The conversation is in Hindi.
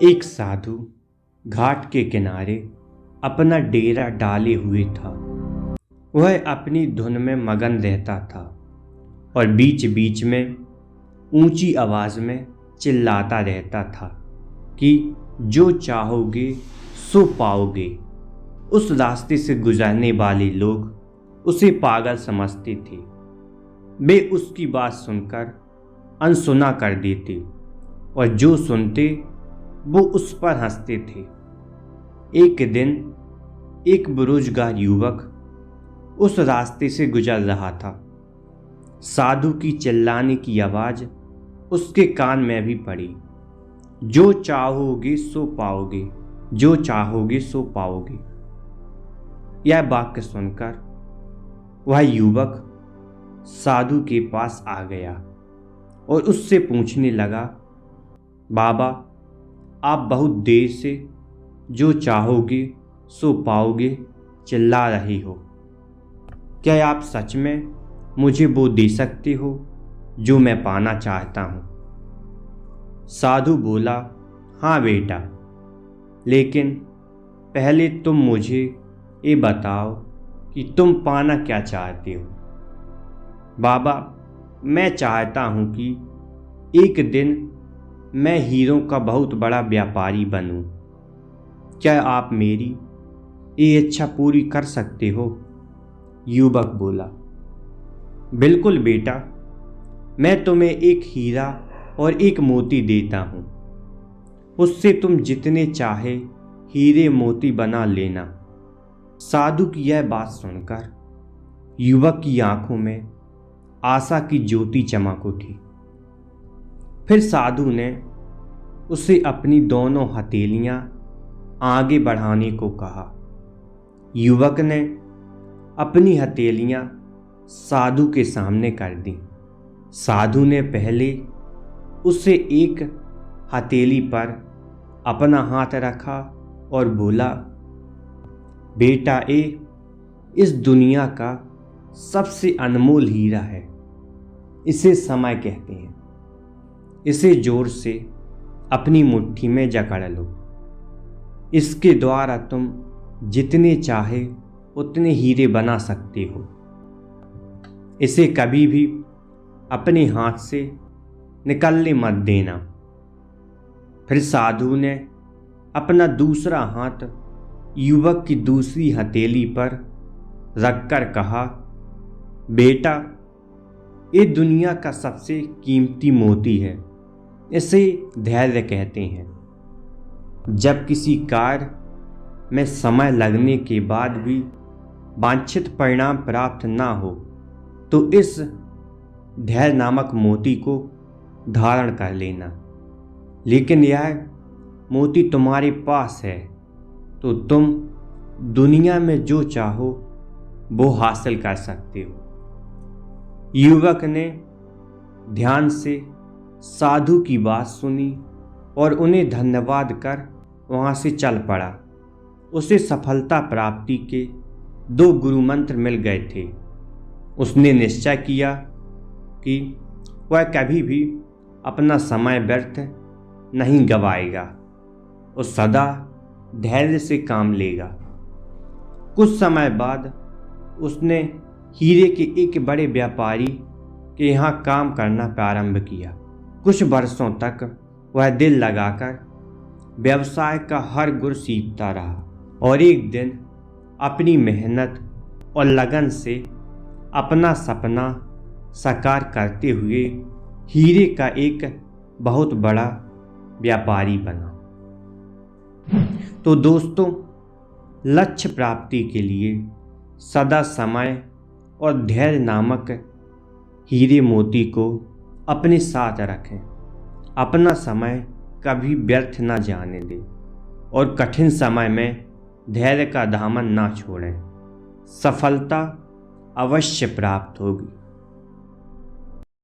एक साधु घाट के किनारे अपना डेरा डाले हुए था। वह अपनी धुन में मगन रहता था और बीच बीच में ऊंची आवाज में चिल्लाता रहता था कि जो चाहोगे सो पाओगे। उस रास्ते से गुजरने वाले लोग उसे पागल समझते थे। वे उसकी बात सुनकर अनसुना कर देते और जो सुनते वो उस पर हंसते थे। एक दिन एक बेरोजगार युवक उस रास्ते से गुजर रहा था। साधु की चिल्लाने की आवाज उसके कान में भी पड़ी, जो चाहोगे सो पाओगे, जो चाहोगे सो पाओगे। यह वाक्य सुनकर वह युवक साधु के पास आ गया और उससे पूछने लगा, बाबा, आप बहुत देर से जो चाहोगे सो पाओगे चिल्ला रहे हो। क्या आप सच में मुझे वो दे सकते हो जो मैं पाना चाहता हूँ? साधु बोला, हाँ बेटा, लेकिन पहले तुम मुझे ये बताओ कि तुम पाना क्या चाहते हो। बाबा, मैं चाहता हूँ कि एक दिन मैं हीरों का बहुत बड़ा व्यापारी बनूं। क्या आप मेरी ये इच्छा पूरी कर सकते हो? युवक बोला, बिल्कुल बेटा, मैं तुम्हें एक हीरा और एक मोती देता हूँ। उससे तुम जितने चाहे हीरे मोती बना लेना। साधु की यह बात सुनकर युवक की आंखों में आशा की ज्योति चमक उठी। फिर साधु ने उसे अपनी दोनों हथेलियां आगे बढ़ाने को कहा। युवक ने अपनी हथेलियां साधु के सामने कर दी। साधु ने पहले उसे एक हथेली पर अपना हाथ रखा और बोला, बेटा, ये इस दुनिया का सबसे अनमोल हीरा है। इसे समय कहते हैं। इसे जोर से अपनी मुट्ठी में जकड़ लो। इसके द्वारा तुम जितने चाहे उतने हीरे बना सकते हो। इसे कभी भी अपने हाथ से निकलने मत देना। फिर साधु ने अपना दूसरा हाथ युवक की दूसरी हथेली पर रखकर कहा, बेटा, ये दुनिया का सबसे कीमती मोती है। इसे धैर्य कहते हैं। जब किसी कार्य में समय लगने के बाद भी वांछित परिणाम प्राप्त ना हो तो इस धैर्य नामक मोती को धारण कर लेना। लेकिन यह मोती तुम्हारे पास है तो तुम दुनिया में जो चाहो वो हासिल कर सकते हो। युवक ने ध्यान से साधु की बात सुनी और उन्हें धन्यवाद कर वहां से चल पड़ा। उसे सफलता प्राप्ति के 2 गुरु मंत्र मिल गए थे। उसने निश्चय किया कि वह कभी भी अपना समय व्यर्थ नहीं गवाएगा और सदा धैर्य से काम लेगा। कुछ समय बाद उसने हीरे के एक बड़े व्यापारी के यहाँ काम करना प्रारंभ किया। कुछ वर्षों तक वह दिल लगाकर व्यवसाय का हर गुर सीखता रहा और एक दिन अपनी मेहनत और लगन से अपना सपना साकार करते हुए हीरे का एक बहुत बड़ा व्यापारी बना। तो दोस्तों, लक्ष्य प्राप्ति के लिए सदा समय और धैर्य नामक हीरे मोती को अपने साथ रखें। अपना समय कभी व्यर्थ ना जाने दें और कठिन समय में धैर्य का दामन ना छोड़ें। सफलता अवश्य प्राप्त होगी।